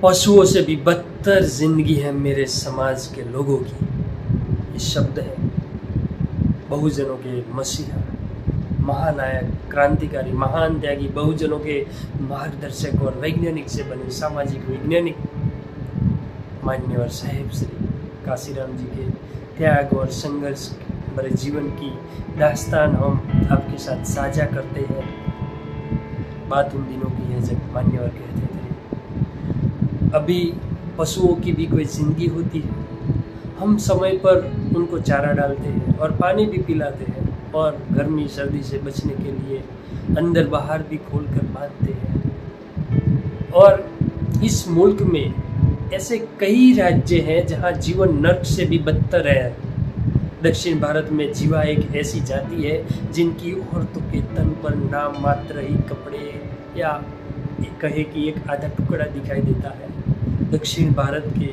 पशुओं से भी बदतर जिंदगी है मेरे समाज के लोगों की। ये शब्द है बहुजनों के मसीहा, महानायक, क्रांतिकारी, महान त्यागी, बहुजनों के मार्गदर्शक और वैज्ञानिक से बने सामाजिक वैज्ञानिक मान्यवर साहेब श्री काशीराम जी के त्याग और संघर्ष भरे जीवन की दास्तान हम आपके साथ साझा करते हैं। बात उन दिनों की है जब मान्यवर कहते थे अभी पशुओं की भी कोई जिंदगी होती है, हम समय पर उनको चारा डालते हैं और पानी भी पिलाते हैं और गर्मी सर्दी से बचने के लिए अंदर बाहर भी खोल कर बांधते हैं। और इस मुल्क में ऐसे कई राज्य हैं जहां जीवन नर्क से भी बदतर है। दक्षिण भारत में जीवा एक ऐसी जाति है जिनकी औरतों के तन पर नाम मात्र ही कपड़े या कहे कि एक आधा टुकड़ा दिखाई देता है। दक्षिण भारत के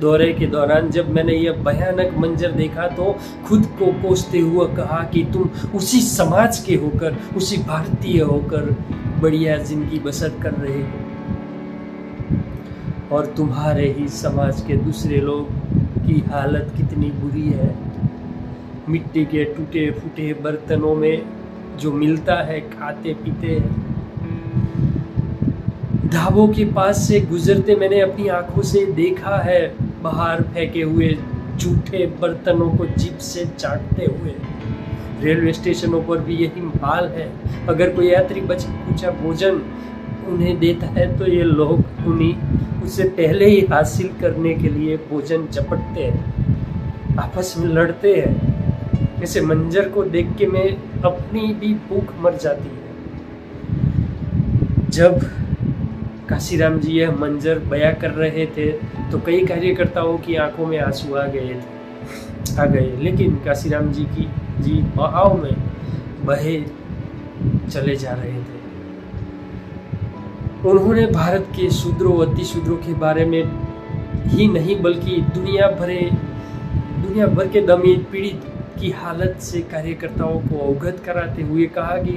दौरे के दौरान जब मैंने यह भयानक मंजर देखा तो खुद को कोसते हुए कहा कि तुम उसी समाज के होकर, उसी भारतीय होकर बढ़िया जिंदगी बसर कर रहे हो और तुम्हारे ही समाज के दूसरे लोग की हालत कितनी बुरी है। मिट्टी के टूटे फूटे बर्तनों में जो मिलता है खाते पीते हैं। ढाबों के पास से गुजरते मैंने अपनी आंखों से देखा है बाहर फेंके हुए जूठे बर्तनों को जीभ से चाटते हुए। रेलवे स्टेशनों पर भी यही हाल है। अगर कोई यात्री बचा कुचा भोजन उन्हें देता है तो ये लोग उन्हीं उससे पहले ही हासिल करने के लिए भोजन चपटते हैं, आपस में लड़ते हैं। ऐसे मंजर को देख के मैं अपनी भी भूख मर जाती है। जब काशीराम जी यह मंजर बयां कर रहे थे तो कई कार्यकर्ताओं की आंखों में आंसू आ गए, लेकिन काशीराम जी बहाव में बहे चले जा रहे थे। उन्होंने भारत के शूद्रों अतिशूद्रों के बारे में ही नहीं बल्कि दुनिया भर के दमित पीड़ित की हालत से कार्यकर्ताओं को अवगत कराते हुए कहा कि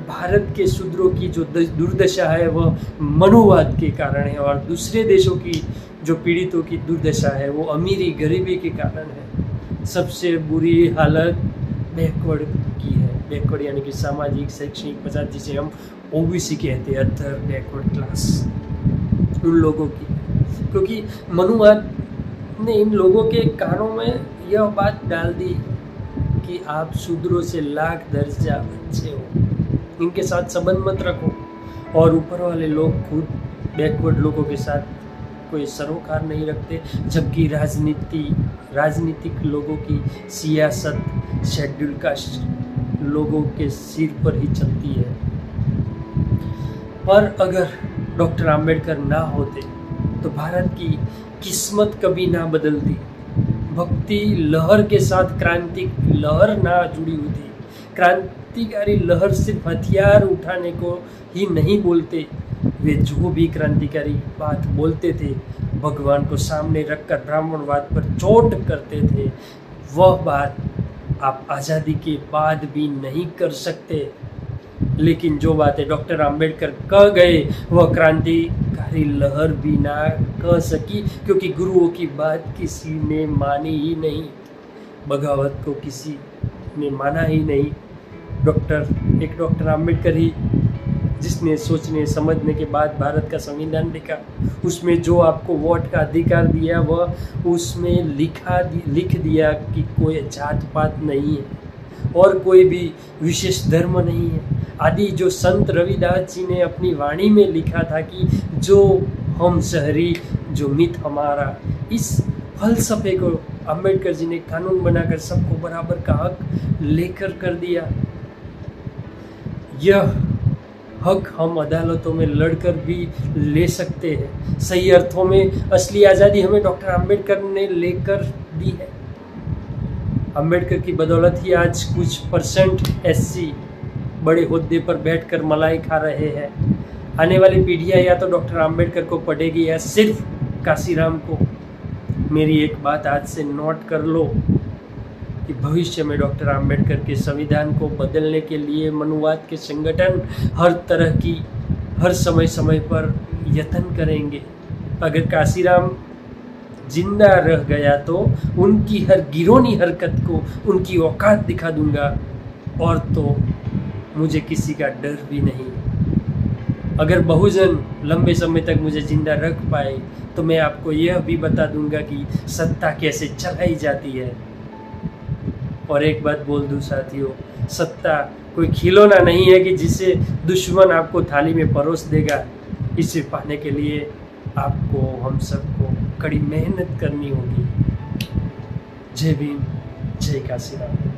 भारत के शूद्रों की जो दुर्दशा है वह मनुवाद के कारण है और दूसरे देशों की जो पीड़ितों की दुर्दशा है वो अमीरी गरीबी के कारण है। सबसे बुरी हालत बैकवर्ड की है। बैकवर्ड यानी कि सामाजिक शैक्षणिक पछात, जिसे हम ओबीसी कहते हैं, अदर बैकवर्ड क्लास, उन लोगों की। क्योंकि मनुवाद ने इन लोगों के कानों में यह बात डाल दी कि आप शूद्रों से लाख दर्जा अच्छे हो, इनके साथ संबंध मत रखो। और ऊपर वाले लोग खुद बैकवर्ड लोगों के साथ कोई सरोकार नहीं रखते, जबकि राजनीतिक लोगों की सियासत शेड्यूल कास्ट लोगों के सिर पर ही चलती है। और अगर डॉक्टर आम्बेडकर ना होते तो भारत की किस्मत कभी ना बदलती। भक्ति लहर के साथ क्रांति लहर ना जुड़ी हुई थी। क्रांतिकारी लहर सिर्फ हथियार उठाने को ही नहीं बोलते, वे जो भी क्रांतिकारी बात बोलते थे भगवान को सामने रखकर ब्राह्मणवाद पर चोट करते थे। वह बात आप आज़ादी के बाद भी नहीं कर सकते। लेकिन जो बातें डॉक्टर आम्बेडकर कह गए वह क्रांतिकारी लहर भी ना कह सकी, क्योंकि गुरुओं की बात किसी ने मानी ही नहीं, बगावत को किसी ने माना ही नहीं। डॉक्टर आम्बेडकर ही जिसने सोचने समझने के बाद भारत का संविधान लिखा, उसमें जो आपको वोट का अधिकार दिया वह उसमें लिख दिया कि कोई जात पात नहीं है और कोई भी विशेष धर्म नहीं है। आदि जो संत रविदास जी ने अपनी वाणी में लिखा था कि जो हम शहरी जो मित हमारा, इस फलसफे को अम्बेडकर जी ने कानून बनाकर सबको बराबर का हक लेकर कर दिया। यह हक हम अदालतों में लड़कर भी ले सकते हैं। सही अर्थों में असली आज़ादी हमें डॉक्टर आम्बेडकर ने लेकर दी है। अम्बेडकर की बदौलत ही आज कुछ परसेंट एससी बड़े ओहदे पर बैठकर मलाई खा रहे हैं। आने वाली पीढ़ियाँ या तो डॉक्टर आम्बेडकर को पढ़ेगी या सिर्फ काशीराम को। मेरी एक बात आज से नोट कर लो कि भविष्य में डॉक्टर आम्बेडकर के संविधान को बदलने के लिए मनुवाद के संगठन हर समय पर यत्न करेंगे। अगर काशीराम जिंदा रह गया तो उनकी हर गिरोनी हरकत को उनकी औकात दिखा दूंगा, और तो मुझे किसी का डर भी नहीं। अगर बहुजन लंबे समय तक मुझे जिंदा रख पाए तो मैं आपको यह भी बता दूंगा कि सत्ता कैसे चलाई जाती है। और एक बात बोल दूं साथियों, सत्ता कोई खिलौना नहीं है कि जिसे दुश्मन आपको थाली में परोस देगा। इसे पाने के लिए आपको हम सबको कड़ी मेहनत करनी होगी। जय भीम, जय काशीराम।